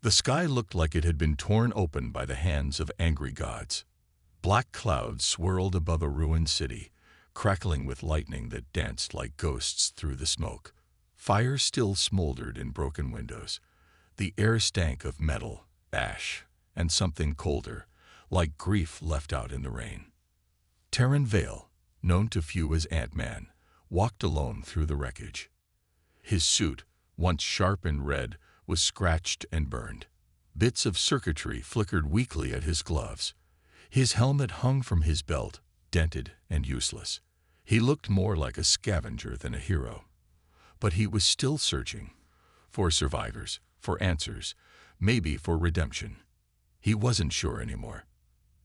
The sky looked like it had been torn open by the hands of angry gods. Black clouds swirled above a ruined city, crackling with lightning that danced like ghosts through the smoke. Fire still smoldered in broken windows. The air stank of metal, ash, and something colder, like grief left out in the rain. Terran Vale, known to few as Ant-Man, walked alone through the wreckage. His suit, once sharp and red, was scratched and burned. Bits of circuitry flickered weakly at his gloves. His helmet hung from his belt, dented and useless. He looked more like a scavenger than a hero. But he was still searching. For survivors, for answers, maybe for redemption. He wasn't sure anymore.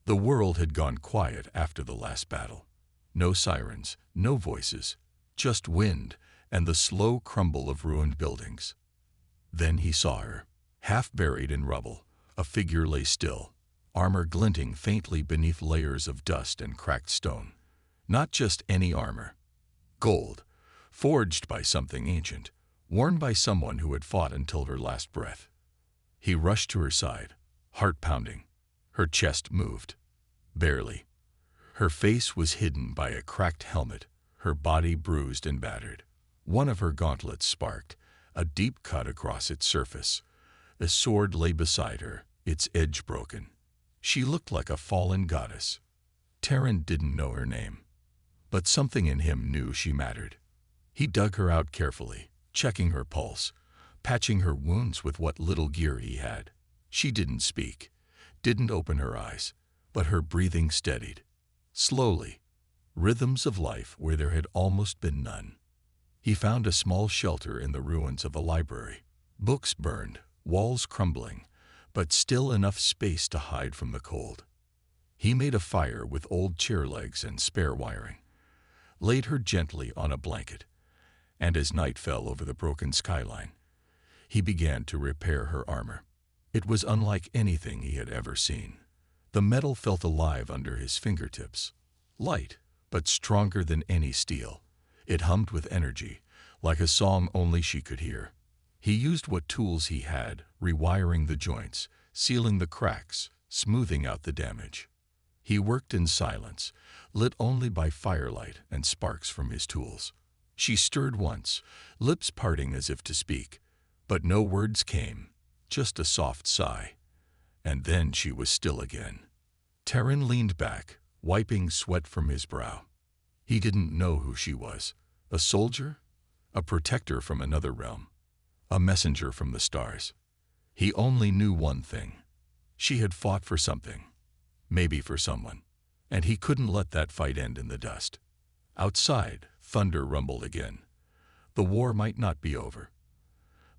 The world had gone quiet after the last battle. No sirens, no voices, just wind and the slow crumble of ruined buildings. Then he saw her, half buried in rubble. A figure lay still, armor glinting faintly beneath layers of dust and cracked stone. Not just any armor. Gold, forged by something ancient, worn by someone who had fought until her last breath. He rushed to her side, heart pounding. Her chest moved. Barely. Her face was hidden by a cracked helmet, her body bruised and battered. One of her gauntlets sparked, a deep cut across its surface. A sword lay beside her, its edge broken. She looked like a fallen goddess. Terran didn't know her name, but something in him knew she mattered. He dug her out carefully, checking her pulse, patching her wounds with what little gear he had. She didn't speak, didn't open her eyes, but her breathing steadied. Slowly, rhythms of life where there had almost been none. He found a small shelter in the ruins of a library. Books burned, walls crumbling, but still enough space to hide from the cold. He made a fire with old chair legs and spare wiring, laid her gently on a blanket, and as night fell over the broken skyline, he began to repair her armor. It was unlike anything he had ever seen. The metal felt alive under his fingertips, light, but stronger than any steel. It hummed with energy, like a song only she could hear. He used what tools he had, rewiring the joints, sealing the cracks, smoothing out the damage. He worked in silence, lit only by firelight and sparks from his tools. She stirred once, lips parting as if to speak, but no words came, just a soft sigh. And then she was still again. Terran leaned back, wiping sweat from his brow. He didn't know who she was. A soldier? A protector from another realm? A messenger from the stars? He only knew one thing. She had fought for something. Maybe for someone. And he couldn't let that fight end in the dust. Outside, thunder rumbled again. The war might not be over.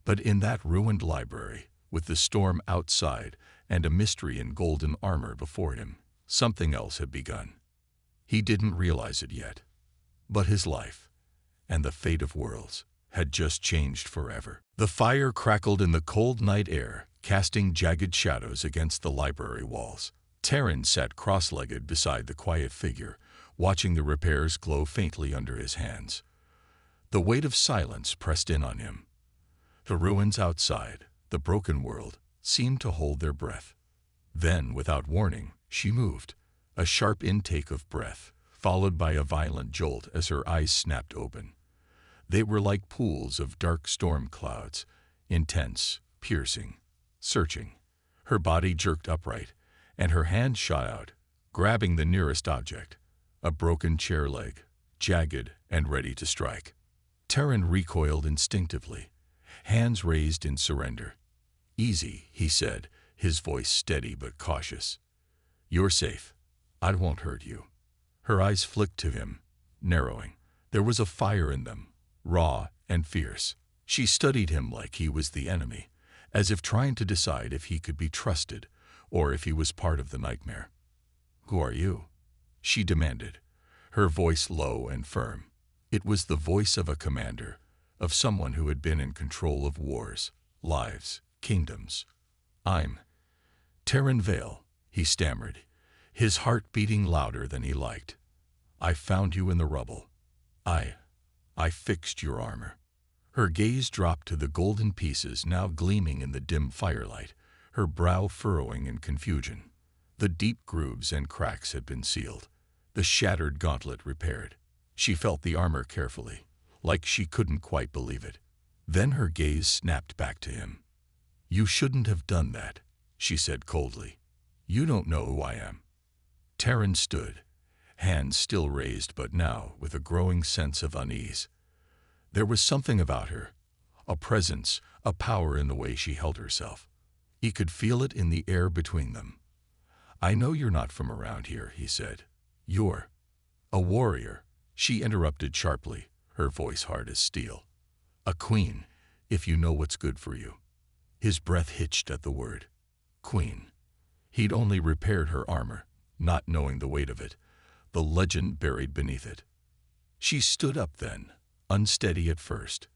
But in that ruined library, with the storm outside and a mystery in golden armor before him, something else had begun. He didn't realize it yet. But his life, and the fate of worlds, had just changed forever. The fire crackled in the cold night air, casting jagged shadows against the library walls. Terran sat cross-legged beside the quiet figure, watching the repairs glow faintly under his hands. The weight of silence pressed in on him. The ruins outside, the broken world, seemed to hold their breath. Then, without warning, she moved, a sharp intake of breath, followed by a violent jolt as her eyes snapped open. They were like pools of dark storm clouds, intense, piercing, searching. Her body jerked upright, and her hand shot out, grabbing the nearest object, a broken chair leg, jagged and ready to strike. Terran recoiled instinctively, hands raised in surrender. "Easy," he said, his voice steady but cautious. "You're safe. I won't hurt you." Her eyes flicked to him, narrowing. There was a fire in them, raw and fierce. She studied him like he was the enemy, as if trying to decide if he could be trusted or if he was part of the nightmare. "Who are you?" she demanded, her voice low and firm. It was the voice of a commander, of someone who had been in control of wars, lives, kingdoms. "I'm Terran Vale," he stammered, his heart beating louder than he liked. "I found you in the rubble. I fixed your armor." Her gaze dropped to the golden pieces now gleaming in the dim firelight, her brow furrowing in confusion. The deep grooves and cracks had been sealed, the shattered gauntlet repaired. She felt the armor carefully, like she couldn't quite believe it. Then her gaze snapped back to him. "You shouldn't have done that," she said coldly. "You don't know who I am." Terran stood, hands still raised but now with a growing sense of unease. There was something about her, a presence, a power in the way she held herself. He could feel it in the air between them. "I know you're not from around here," he said. "You're a warrior," she interrupted sharply, her voice hard as steel. "A queen, if you know what's good for you." His breath hitched at the word. Queen. He'd only repaired her armor, not knowing the weight of it, the legend buried beneath it. She stood up then, unsteady at first,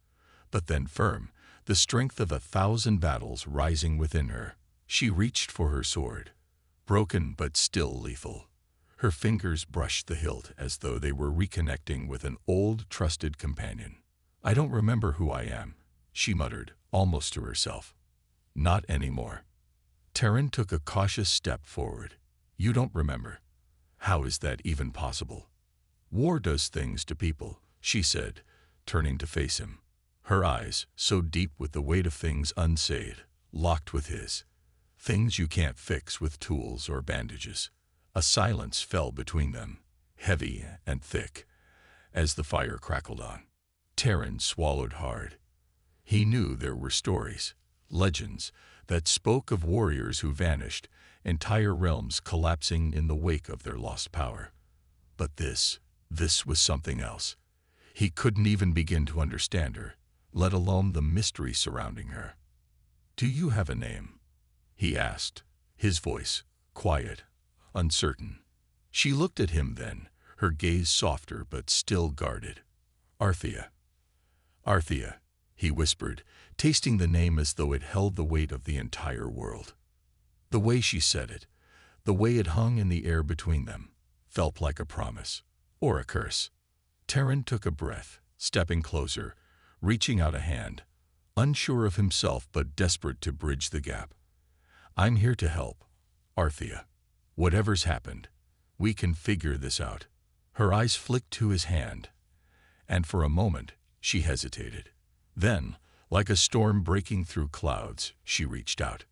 but then firm, the strength of 1,000 battles rising within her. She reached for her sword, broken but still lethal. Her fingers brushed the hilt as though they were reconnecting with an old, trusted companion. "I don't remember who I am," she muttered, almost to herself. "Not anymore." Terran took a cautious step forward. "You don't remember? How is that even possible?" "War does things to people," she said, turning to face him. Her eyes, so deep with the weight of things unsayed, locked with his. Things you can't fix with tools or bandages. A silence fell between them, heavy and thick, as the fire crackled on. Terran swallowed hard. He knew there were stories, legends, that spoke of warriors who vanished, entire realms collapsing in the wake of their lost power. But this was something else. He couldn't even begin to understand her, let alone the mystery surrounding her. "Do you have a name?" he asked, his voice quiet, uncertain. She looked at him then, her gaze softer but still guarded. "Arthea." "Arthea," he whispered, tasting the name as though it held the weight of the entire world. The way she said it, the way it hung in the air between them, felt like a promise, or a curse. Terran took a breath, stepping closer, reaching out a hand, unsure of himself but desperate to bridge the gap. "I'm here to help, Arthea. Whatever's happened, we can figure this out." Her eyes flicked to his hand, and for a moment she hesitated. Then, like a storm breaking through clouds, she reached out.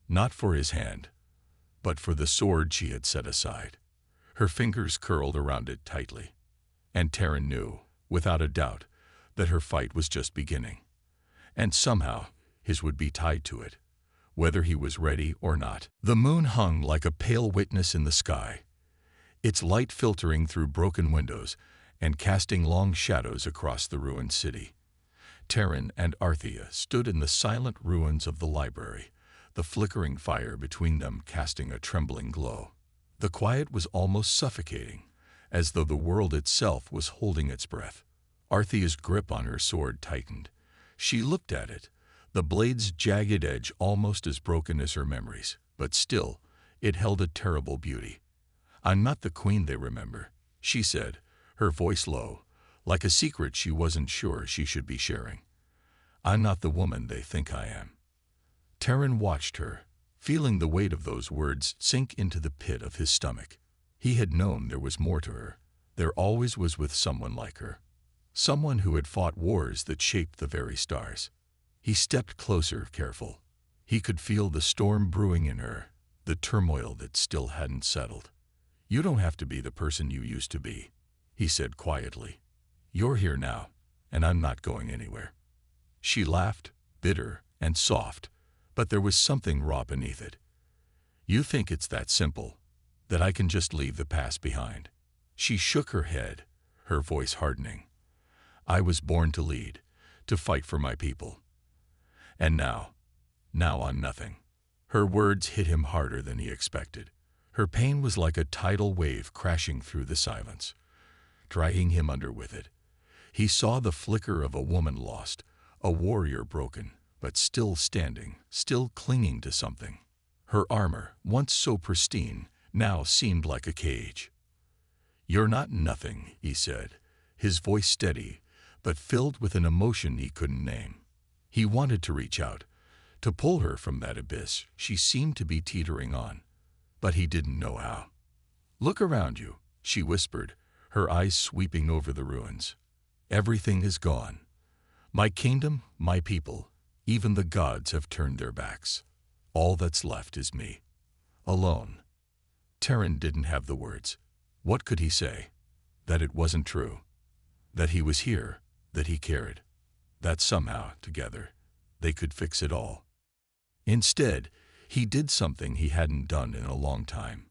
Not for his hand, but for the sword she had set aside. Her fingers curled around it tightly. And Terran knew, without a doubt, that her fight was just beginning. And somehow, his would be tied to it, whether he was ready or not. The moon hung like a pale witness in the sky, its light filtering through broken windows and casting long shadows across the ruined city. Terran and Arthea stood in the silent ruins of the library, the flickering fire between them casting a trembling glow. The quiet was almost suffocating, as though the world itself was holding its breath. Arthea's grip on her sword tightened. She looked at it, the blade's jagged edge almost as broken as her memories, but still, it held a terrible beauty. "I'm not the queen they remember," she said, her voice low, like a secret she wasn't sure she should be sharing. "I'm not the woman they think I am." Terran watched her, feeling the weight of those words sink into the pit of his stomach. He had known there was more to her. There always was with someone like her. Someone who had fought wars that shaped the very stars. He stepped closer, careful. He could feel the storm brewing in her, the turmoil that still hadn't settled. "You don't have to be the person you used to be," he said quietly. "You're here now, and I'm not going anywhere." She laughed, bitter and soft, but there was something raw beneath it. "You think it's that simple, that I can just leave the past behind?" She shook her head, her voice hardening. "I was born to lead, to fight for my people. And now I'm nothing." Her words hit him harder than he expected. Her pain was like a tidal wave crashing through the silence, dragging him under with it. He saw the flicker of a woman lost, a warrior broken, but still standing, still clinging to something. Her armor, once so pristine, now seemed like a cage. "You're not nothing," he said, his voice steady, but filled with an emotion he couldn't name. He wanted to reach out, to pull her from that abyss she seemed to be teetering on. But he didn't know how. "Look around you," she whispered, her eyes sweeping over the ruins. "Everything is gone. My kingdom, my people, even the gods have turned their backs. All that's left is me. Alone." Terran didn't have the words. What could he say? That it wasn't true. That he was here, that he cared. That somehow, together, they could fix it all. Instead, he did something he hadn't done in a long time.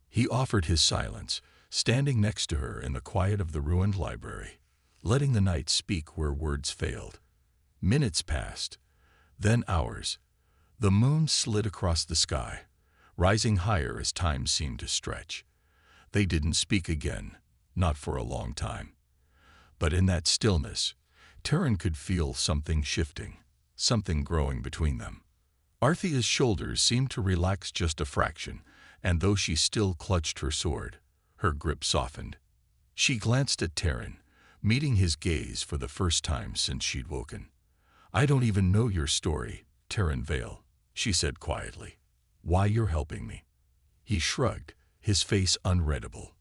He offered his silence, standing next to her in the quiet of the ruined library, letting the night speak where words failed. Minutes passed, then hours. The moon slid across the sky, rising higher as time seemed to stretch. They didn't speak again, not for a long time. But in that stillness, Terran could feel something shifting, something growing between them. Arthea's shoulders seemed to relax just a fraction, and though she still clutched her sword, her grip softened. She glanced at Terran, meeting his gaze for the first time since she'd woken. "I don't even know your story, Terran Vale," she said quietly. "Why you're helping me?" He shrugged, his face unreadable.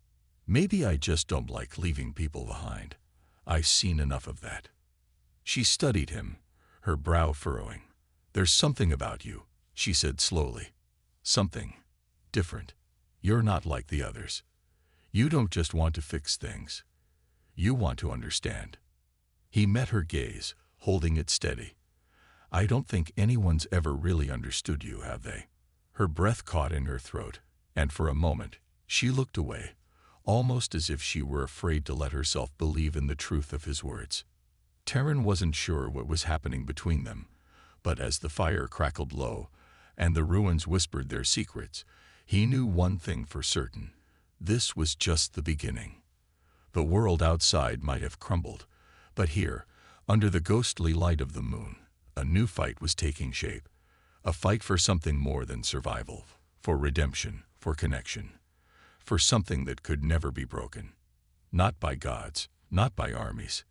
"Maybe I just don't like leaving people behind. I've seen enough of that." She studied him, her brow furrowing. "There's something about you," she said slowly. "Something different. You're not like the others. You don't just want to fix things. You want to understand." He met her gaze, holding it steady. "I don't think anyone's ever really understood you, have they?" Her breath caught in her throat, and for a moment, she looked away, almost as if she were afraid to let herself believe in the truth of his words. Terran wasn't sure what was happening between them, but as the fire crackled low and the ruins whispered their secrets, he knew one thing for certain. This was just the beginning. The world outside might have crumbled, but here, under the ghostly light of the moon, a new fight was taking shape. A fight for something more than survival, for redemption, for connection, for something that could never be broken. Not by gods, not by armies,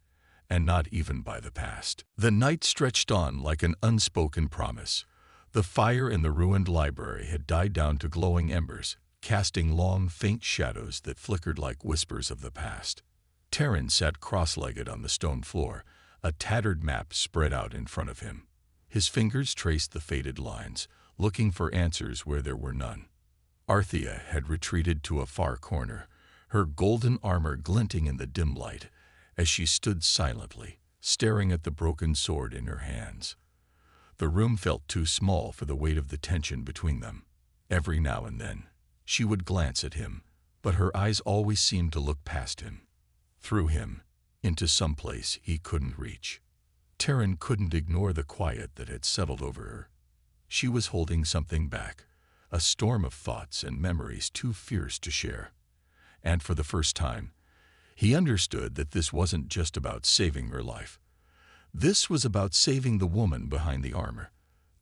and not even by the past. The night stretched on like an unspoken promise. The fire in the ruined library had died down to glowing embers, casting long, faint shadows that flickered like whispers of the past. Terran sat cross-legged on the stone floor, a tattered map spread out in front of him. His fingers traced the faded lines, looking for answers where there were none. Arthea had retreated to a far corner, her golden armor glinting in the dim light, as she stood silently, staring at the broken sword in her hands. The room felt too small for the weight of the tension between them. Every now and then, she would glance at him, but her eyes always seemed to look past him, through him, into some place he couldn't reach. Terran couldn't ignore the quiet that had settled over her. She was holding something back, a storm of thoughts and memories too fierce to share. And for the first time, he understood that this wasn't just about saving her life. This was about saving the woman behind the armor,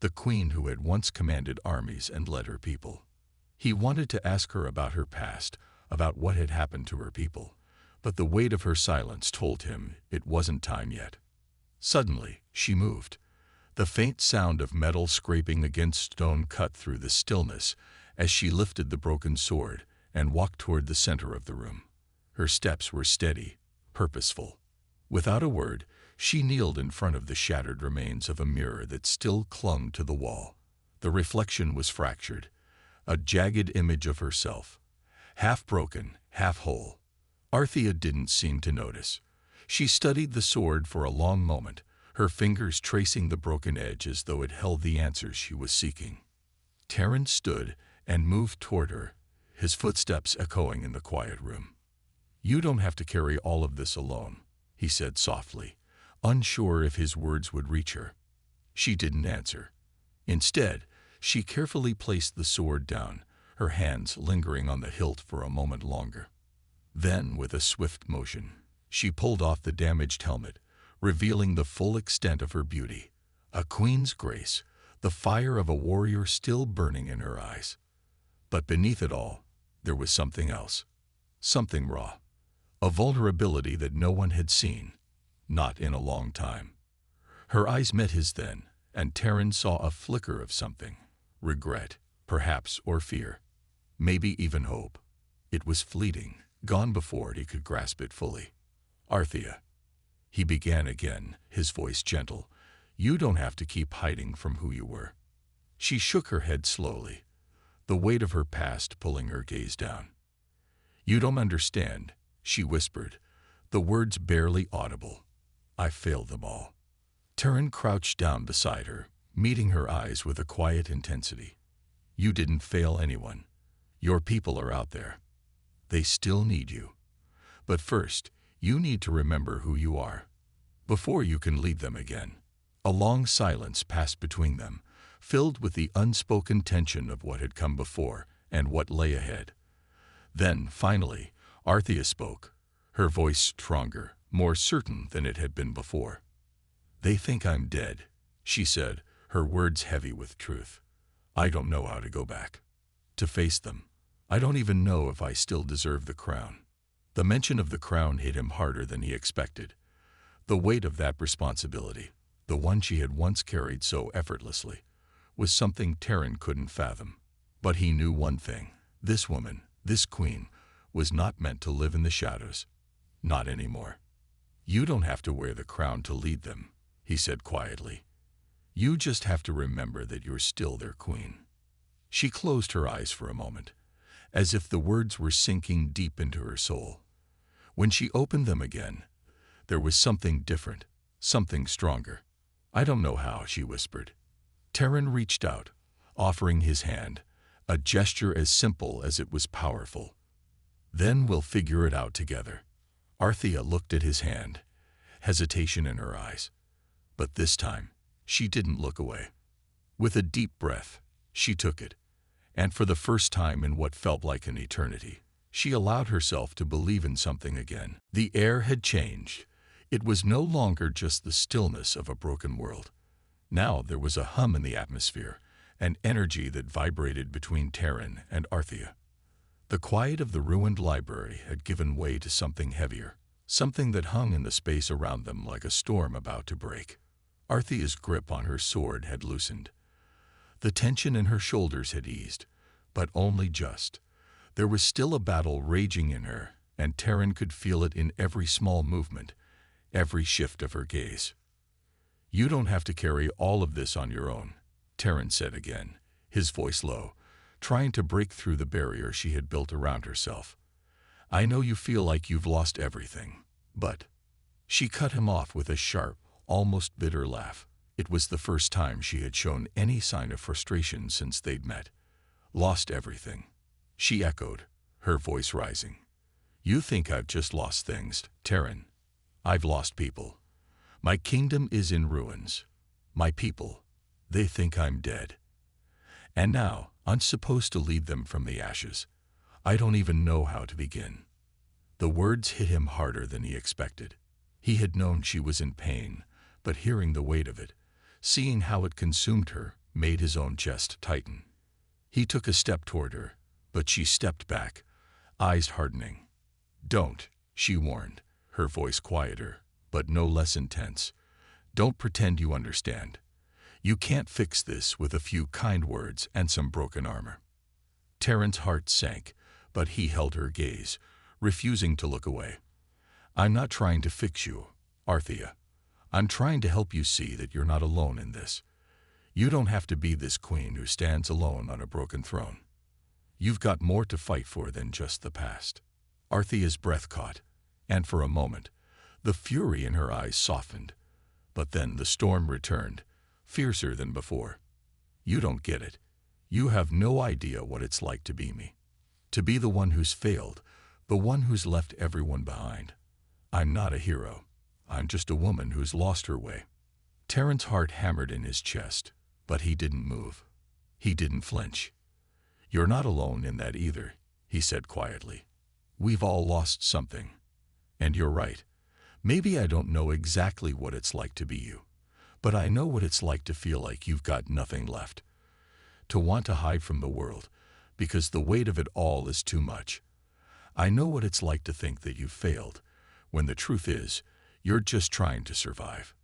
the queen who had once commanded armies and led her people. He wanted to ask her about her past, about what had happened to her people, but the weight of her silence told him it wasn't time yet. Suddenly, she moved. The faint sound of metal scraping against stone cut through the stillness as she lifted the broken sword and walked toward the center of the room. Her steps were steady, purposeful. Without a word, she kneeled in front of the shattered remains of a mirror that still clung to the wall. The reflection was fractured, a jagged image of herself, half broken, half whole. Arthea didn't seem to notice. She studied the sword for a long moment, her fingers tracing the broken edge as though it held the answers she was seeking. Terran stood and moved toward her, his footsteps echoing in the quiet room. "You don't have to carry all of this alone," he said softly, unsure if his words would reach her. She didn't answer. Instead, she carefully placed the sword down, her hands lingering on the hilt for a moment longer. Then, with a swift motion, she pulled off the damaged helmet, revealing the full extent of her beauty. A queen's grace, the fire of a warrior still burning in her eyes. But beneath it all, there was something else. Something raw. A vulnerability that no one had seen, not in a long time. Her eyes met his then, and Terran saw a flicker of something. Regret, perhaps, or fear. Maybe even hope. It was fleeting, gone before he could grasp it fully. "Arthea," he began again, his voice gentle, "you don't have to keep hiding from who you were." She shook her head slowly, the weight of her past pulling her gaze down. "You don't understand," she whispered, the words barely audible. "I failed them all." Terran crouched down beside her, meeting her eyes with a quiet intensity. "You didn't fail anyone. Your people are out there. They still need you. But first, you need to remember who you are, before you can lead them again." A long silence passed between them, filled with the unspoken tension of what had come before and what lay ahead. Then, finally, Arthea spoke, her voice stronger, more certain than it had been before. "They think I'm dead," she said, her words heavy with truth. "I don't know how to go back. To face them. I don't even know if I still deserve the crown." The mention of the crown hit him harder than he expected. The weight of that responsibility, the one she had once carried so effortlessly, was something Terran couldn't fathom. But he knew one thing. This woman, this queen, was not meant to live in the shadows. Not anymore. "You don't have to wear the crown to lead them," he said quietly. "You just have to remember that you're still their queen." She closed her eyes for a moment, as if the words were sinking deep into her soul. When she opened them again, there was something different, something stronger. "I don't know how," she whispered. Terran reached out, offering his hand, a gesture as simple as it was powerful. "Then we'll figure it out together." Arthea looked at his hand, hesitation in her eyes. But this time, she didn't look away. With a deep breath, she took it, and for the first time in what felt like an eternity, she allowed herself to believe in something again. The air had changed. It was no longer just the stillness of a broken world. Now there was a hum in the atmosphere, an energy that vibrated between Terran and Arthea. The quiet of the ruined library had given way to something heavier, something that hung in the space around them like a storm about to break. Arthea's grip on her sword had loosened. The tension in her shoulders had eased, but only just. There was still a battle raging in her, and Terran could feel it in every small movement, every shift of her gaze. "You don't have to carry all of this on your own," Terran said again, his voice low, trying to break through the barrier she had built around herself. "I know you feel like you've lost everything, but—" She cut him off with a sharp, almost bitter laugh. It was the first time she had shown any sign of frustration since they'd met. "Lost everything," she echoed, her voice rising. "You think I've just lost things, Terran. I've lost people. My kingdom is in ruins. My people, they think I'm dead. And now, I'm supposed to lead them from the ashes. I don't even know how to begin." The words hit him harder than he expected. He had known she was in pain, but hearing the weight of it, seeing how it consumed her, made his own chest tighten. He took a step toward her, but she stepped back, eyes hardening. "Don't," she warned, her voice quieter, but no less intense. "Don't pretend you understand. You can't fix this with a few kind words and some broken armor." Terran's heart sank, but he held her gaze, refusing to look away. "I'm not trying to fix you, Arthea. I'm trying to help you see that you're not alone in this. You don't have to be this queen who stands alone on a broken throne. You've got more to fight for than just the past." Arthea's breath caught, and for a moment, the fury in her eyes softened. But then the storm returned, fiercer than before. "You don't get it. You have no idea what it's like to be me. To be the one who's failed, the one who's left everyone behind. I'm not a hero. I'm just a woman who's lost her way." Terran's heart hammered in his chest, but he didn't move. He didn't flinch. "You're not alone in that either," he said quietly. "We've all lost something. And you're right. Maybe I don't know exactly what it's like to be you, but I know what it's like to feel like you've got nothing left. To want to hide from the world, because the weight of it all is too much. I know what it's like to think that you've failed, when the truth is, you're just trying to survive."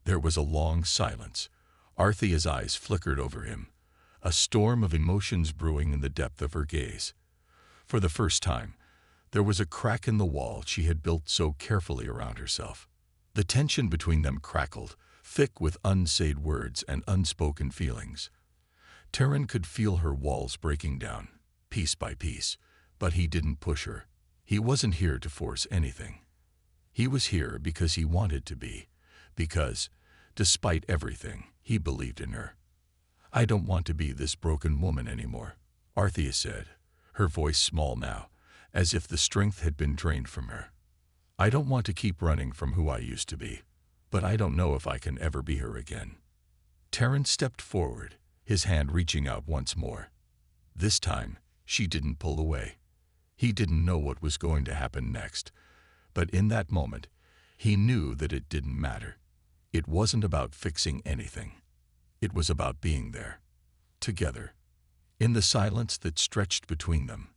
There was a long silence. Arthea's eyes flickered over him, a storm of emotions brewing in the depth of her gaze. For the first time, there was a crack in the wall she had built so carefully around herself. The tension between them crackled, thick with unsaid words and unspoken feelings. Terran could feel her walls breaking down, piece by piece, but he didn't push her. He wasn't here to force anything. He was here because he wanted to be, because, despite everything, he believed in her. "I don't want to be this broken woman anymore," Arthea said, her voice small now, as if the strength had been drained from her. "I don't want to keep running from who I used to be, but I don't know if I can ever be her again." Terran stepped forward, his hand reaching out once more. This time, she didn't pull away. He didn't know what was going to happen next, but in that moment, he knew that it didn't matter. It wasn't about fixing anything. It was about being there, together. In the silence that stretched between them,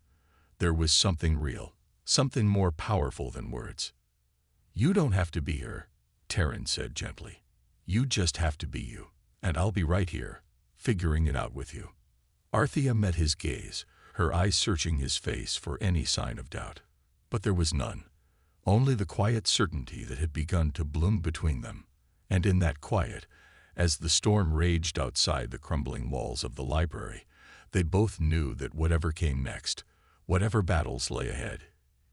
there was something real, something more powerful than words. "You don't have to be her," Terran said gently. "You just have to be you, and I'll be right here, figuring it out with you." Arthea met his gaze, her eyes searching his face for any sign of doubt. But there was none, only the quiet certainty that had begun to bloom between them. And in that quiet, as the storm raged outside the crumbling walls of the library, they both knew that whatever came next, whatever battles lay ahead,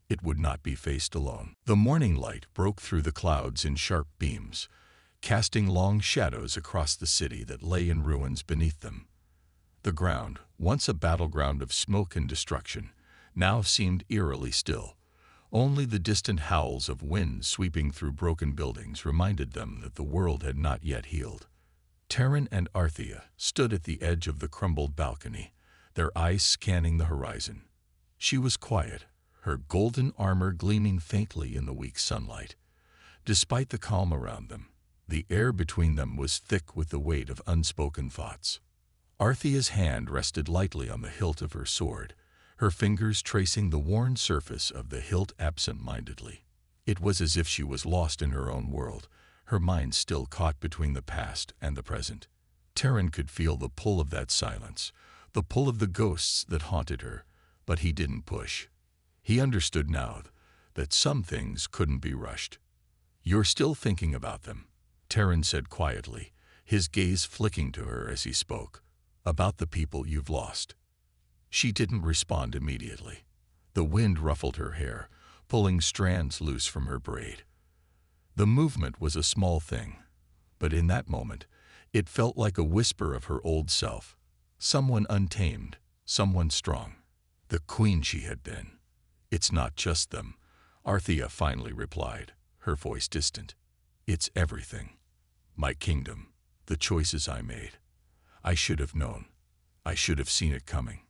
it would not be faced alone. The morning light broke through the clouds in sharp beams, casting long shadows across the city that lay in ruins beneath them. The ground, once a battleground of smoke and destruction, now seemed eerily still. Only the distant howls of wind sweeping through broken buildings reminded them that the world had not yet healed. Terran and Arthea stood at the edge of the crumbled balcony, their eyes scanning the horizon. She was quiet, her golden armor gleaming faintly in the weak sunlight. Despite the calm around them, the air between them was thick with the weight of unspoken thoughts. Arthea's hand rested lightly on the hilt of her sword, her fingers tracing the worn surface of the hilt absent-mindedly. It was as if she was lost in her own world, her mind still caught between the past and the present. Terran could feel the pull of that silence, the pull of the ghosts that haunted her, but he didn't push. He understood now that some things couldn't be rushed. "You're still thinking about them," Terran said quietly, his gaze flicking to her as he spoke. "About the people you've lost." She didn't respond immediately. The wind ruffled her hair, pulling strands loose from her braid. The movement was a small thing, but in that moment, it felt like a whisper of her old self. Someone untamed, someone strong. The queen she had been. "It's not just them," Arthea finally replied, her voice distant. "It's everything. My kingdom, the choices I made. I should have known. I should have seen it coming."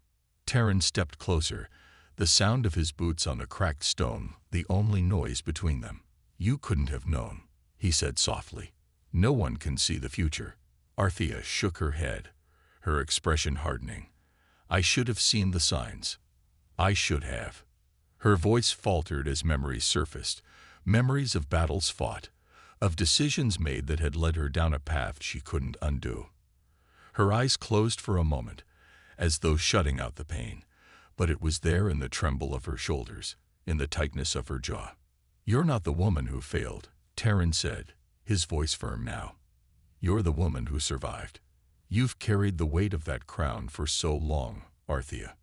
Terran stepped closer, the sound of his boots on the cracked stone the only noise between them. "You couldn't have known," he said softly. "No one can see the future." Arthea shook her head, her expression hardening. "I should have seen the signs. I should have." Her voice faltered as memories surfaced, memories of battles fought, of decisions made that had led her down a path she couldn't undo. Her eyes closed for a moment, as though shutting out the pain, but it was there in the tremble of her shoulders, in the tightness of her jaw. "You're not the woman who failed," Terran said, his voice firm now. "You're the woman who survived. You've carried the weight of that crown for so long, Arthea.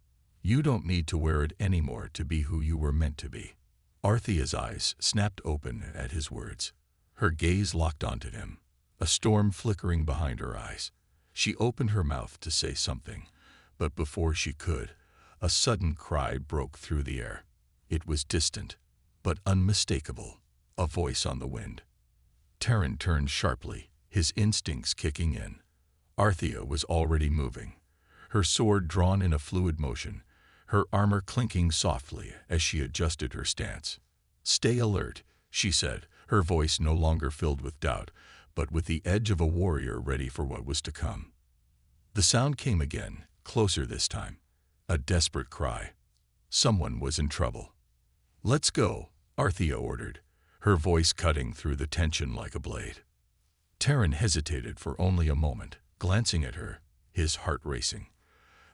You don't need to wear it anymore to be who you were meant to be." Arthea's eyes snapped open at his words. Her gaze locked onto him, a storm flickering behind her eyes. She opened her mouth to say something, but before she could, a sudden cry broke through the air. It was distant, but unmistakable, a voice on the wind. Terran turned sharply, his instincts kicking in. Arthea was already moving, her sword drawn in a fluid motion, her armor clinking softly as she adjusted her stance. "Stay alert," she said, her voice no longer filled with doubt, but with the edge of a warrior ready for what was to come. The sound came again, closer this time, a desperate cry. Someone was in trouble. "Let's go," Arthea ordered, her voice cutting through the tension like a blade. Terran hesitated for only a moment, Glancing at her, his heart racing.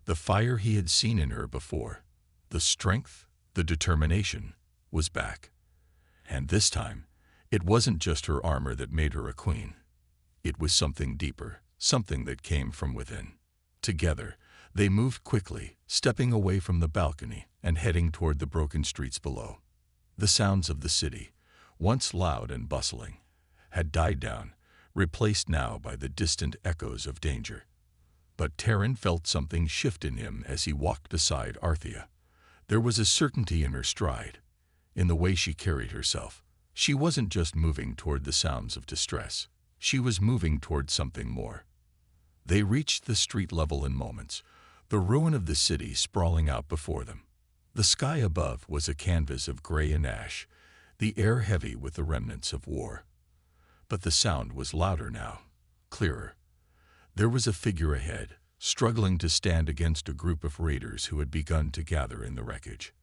The fire he had seen in her before, the strength, the determination, was back. And this time, it wasn't just her armor that made her a queen. It was something deeper, something that came from within. Together, they moved quickly, stepping away from the balcony and heading toward the broken streets below. The sounds of the city, once loud and bustling, had died down, replaced now by the distant echoes of danger. But Terran felt something shift in him as he walked beside Arthea. There was a certainty in her stride, in the way she carried herself. She wasn't just moving toward the sounds of distress. She was moving toward something more. They reached the street level in moments, the ruin of the city sprawling out before them. The sky above was a canvas of gray and ash, the air heavy with the remnants of war. But the sound was louder now, clearer. There was a figure ahead, struggling to stand against a group of raiders who had begun to gather in the wreckage.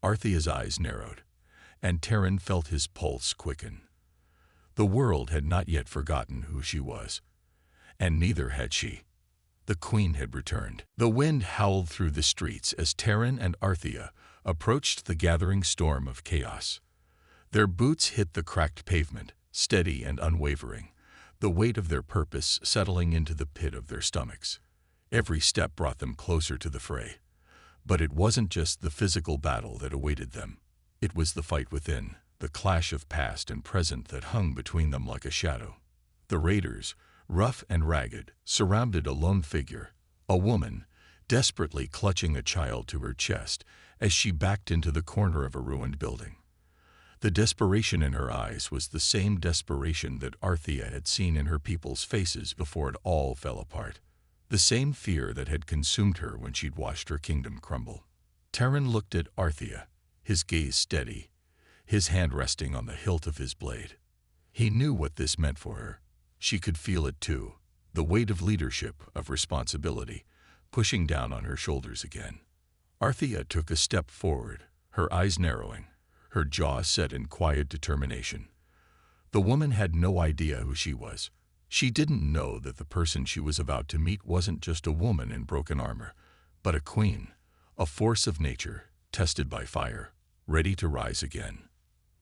Arthea's eyes narrowed, and Terran felt his pulse quicken. The world had not yet forgotten who she was, and neither had she. The queen had returned. The wind howled through the streets as Terran and Arthea approached the gathering storm of chaos. Their boots hit the cracked pavement, steady and unwavering, the weight of their purpose settling into the pit of their stomachs. Every step brought them closer to the fray. But it wasn't just the physical battle that awaited them. It was the fight within, the clash of past and present that hung between them like a shadow. The raiders, rough and ragged, surrounded a lone figure, a woman, desperately clutching a child to her chest as she backed into the corner of a ruined building. The desperation in her eyes was the same desperation that Arthea had seen in her people's faces before it all fell apart. The same fear that had consumed her when she'd watched her kingdom crumble. Terran looked at Arthea, his gaze steady, his hand resting on the hilt of his blade. He knew what this meant for her. She could feel it too, the weight of leadership, of responsibility, pushing down on her shoulders again. Arthea took a step forward, her eyes narrowing, her jaw set in quiet determination. The woman had no idea who she was. She didn't know that the person she was about to meet wasn't just a woman in broken armor, but a queen, a force of nature, tested by fire, ready to rise again.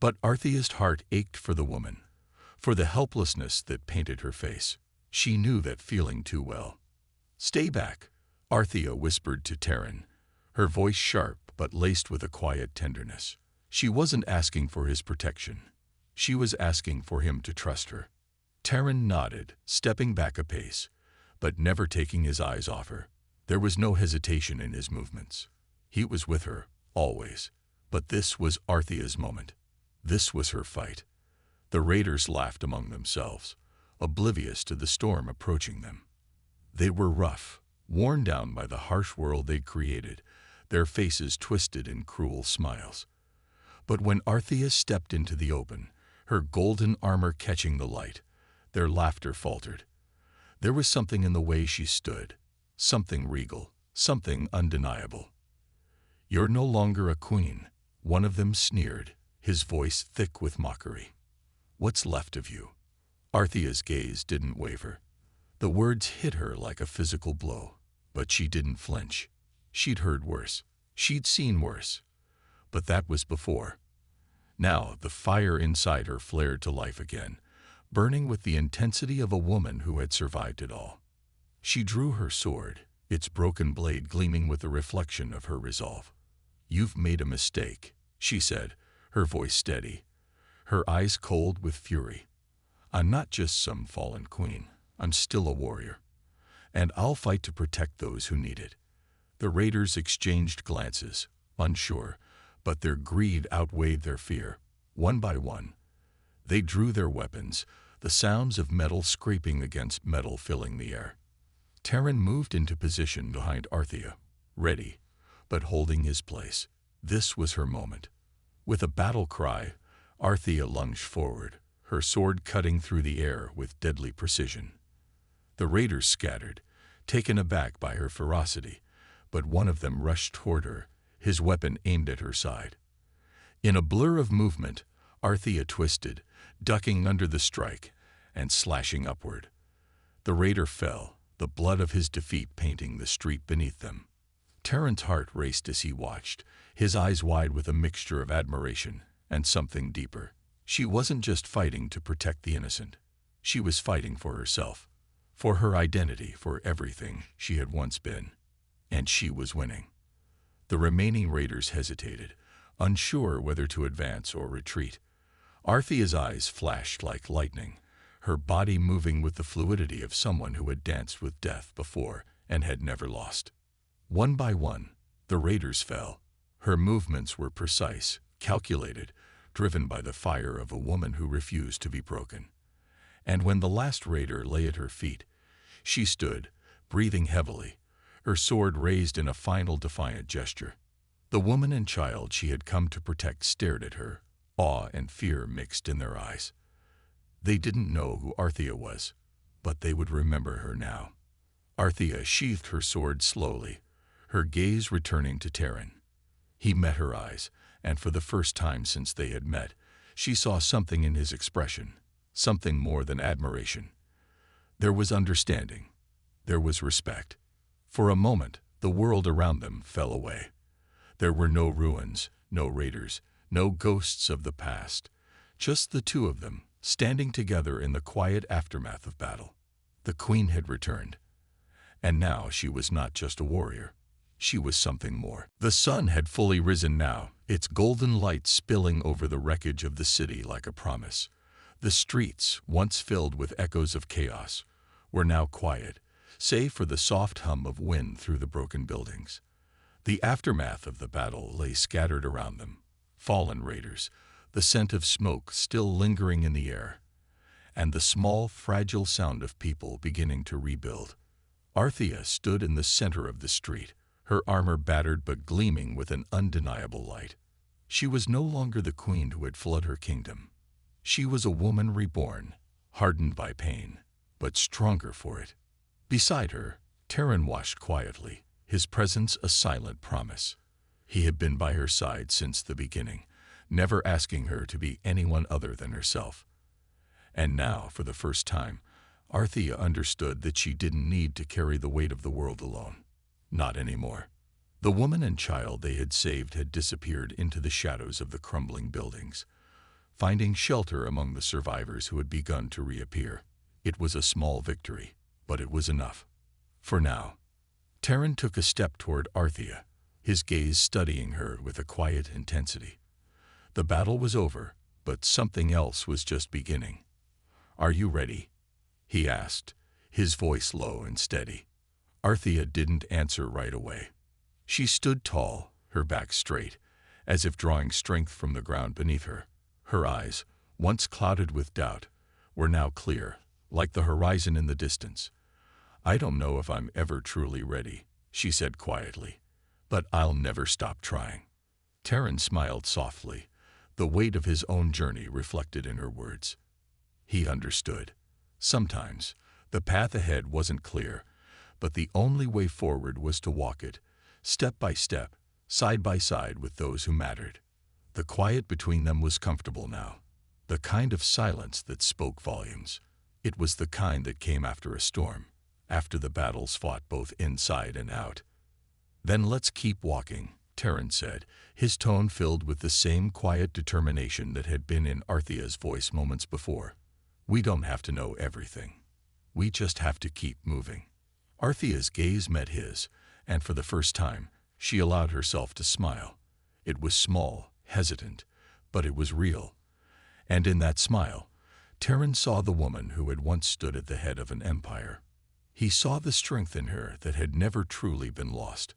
But Arthea's heart ached for the woman, for the helplessness that painted her face. She knew that feeling too well. "Stay back," Arthea whispered to Terran, her voice sharp but laced with a quiet tenderness. She wasn't asking for his protection. She was asking for him to trust her. Terran nodded, stepping back a pace, but never taking his eyes off her. There was no hesitation in his movements. He was with her, always. But this was Arthea's moment. This was her fight. The raiders laughed among themselves, oblivious to the storm approaching them. They were rough, worn down by the harsh world they'd created, their faces twisted in cruel smiles. But when Arthea stepped into the open, her golden armor catching the light, their laughter faltered. There was something in the way she stood, something regal, something undeniable. "You're no longer a queen," one of them sneered, his voice thick with mockery. "What's left of you?" Arthea's gaze didn't waver. The words hit her like a physical blow, but she didn't flinch. She'd heard worse. She'd seen worse. But that was before. Now the fire inside her flared to life again, burning with the intensity of a woman who had survived it all. She drew her sword, its broken blade gleaming with the reflection of her resolve. "You've made a mistake," she said, her voice steady, her eyes cold with fury. "I'm not just some fallen queen. I'm still a warrior. And I'll fight to protect those who need it." The raiders exchanged glances, unsure, but their greed outweighed their fear. One by one, they drew their weapons, the sounds of metal scraping against metal filling the air. Terran moved into position behind Arthea, ready, but holding his place. This was her moment. With a battle cry, Arthea lunged forward, her sword cutting through the air with deadly precision. The raiders scattered, taken aback by her ferocity, but one of them rushed toward her, his weapon aimed at her side. In a blur of movement, Arthea twisted, ducking under the strike and slashing upward. The raider fell, the blood of his defeat painting the street beneath them. Terran's heart raced as he watched, his eyes wide with a mixture of admiration and something deeper. She wasn't just fighting to protect the innocent. She was fighting for herself, for her identity, for everything she had once been. And she was winning. The remaining raiders hesitated, unsure whether to advance or retreat. Arthea's eyes flashed like lightning, her body moving with the fluidity of someone who had danced with death before and had never lost. One by one, the raiders fell. Her movements were precise, calculated, driven by the fire of a woman who refused to be broken. And when the last raider lay at her feet, she stood, breathing heavily, her sword raised in a final defiant gesture. The woman and child she had come to protect stared at her, awe and fear mixed in their eyes. They didn't know who Arthea was, but they would remember her now. Arthea sheathed her sword slowly, her gaze returning to Terran. He met her eyes, and for the first time since they had met, she saw something in his expression, something more than admiration. There was understanding. There was respect. For a moment, the world around them fell away. There were no ruins, no raiders, no ghosts of the past, just the two of them, standing together in the quiet aftermath of battle. The queen had returned. And now she was not just a warrior. She was something more. The sun had fully risen now, its golden light spilling over the wreckage of the city like a promise. The streets, once filled with echoes of chaos, were now quiet, save for the soft hum of wind through the broken buildings. The aftermath of the battle lay scattered around them, fallen raiders, the scent of smoke still lingering in the air, and the small, fragile sound of people beginning to rebuild. Arthea stood in the center of the street, her armor battered but gleaming with an undeniable light. She was no longer the queen who had fled her kingdom. She was a woman reborn, hardened by pain, but stronger for it. Beside her, Terran watched quietly, his presence a silent promise. He had been by her side since the beginning, never asking her to be anyone other than herself. And now, for the first time, Arthea understood that she didn't need to carry the weight of the world alone. Not anymore. The woman and child they had saved had disappeared into the shadows of the crumbling buildings, finding shelter among the survivors who had begun to reappear. It was a small victory, but it was enough. For now. Terran took a step toward Arthea, his gaze studying her with a quiet intensity. The battle was over, but something else was just beginning. "Are you ready?" he asked, his voice low and steady. Arthea didn't answer right away. She stood tall, her back straight, as if drawing strength from the ground beneath her. Her eyes, once clouded with doubt, were now clear, like the horizon in the distance. "I don't know if I'm ever truly ready," she said quietly, "but I'll never stop trying." Terran smiled softly, the weight of his own journey reflected in her words. He understood. Sometimes, the path ahead wasn't clear, but the only way forward was to walk it, step by step, side by side with those who mattered. The quiet between them was comfortable now, the kind of silence that spoke volumes. It was the kind that came after a storm, after the battles fought both inside and out. "Then let's keep walking," Terran said, his tone filled with the same quiet determination that had been in Arthea's voice moments before. "We don't have to know everything. We just have to keep moving." Arthea's gaze met his, and for the first time, she allowed herself to smile. It was small, hesitant, but it was real. And in that smile, Terran saw the woman who had once stood at the head of an empire. He saw the strength in her that had never truly been lost,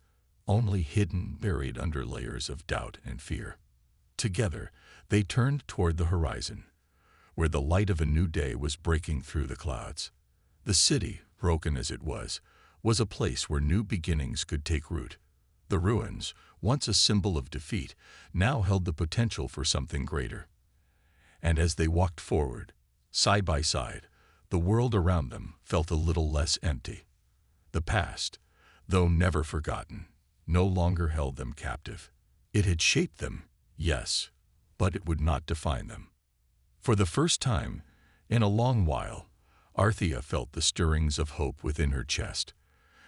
only hidden, buried under layers of doubt and fear. Together, they turned toward the horizon, where the light of a new day was breaking through the clouds. The city, broken as it was a place where new beginnings could take root. The ruins, once a symbol of defeat, now held the potential for something greater. And as they walked forward, side by side, the world around them felt a little less empty. The past, though never forgotten, no longer held them captive. It had shaped them, yes, but it would not define them. For the first time, in a long while, Arthea felt the stirrings of hope within her chest.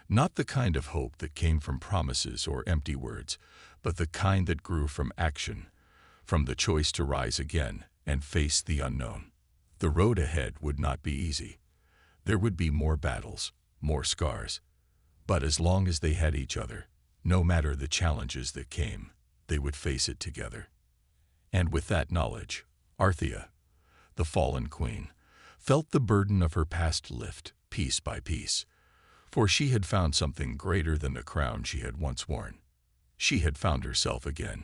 Not the kind of hope that came from promises or empty words, but the kind that grew from action, from the choice to rise again and face the unknown. The road ahead would not be easy. There would be more battles, more scars. But as long as they had each other, no matter the challenges that came, they would face it together. And with that knowledge, Arthea, the fallen queen, felt the burden of her past lift piece by piece, for she had found something greater than the crown she had once worn. She had found herself again.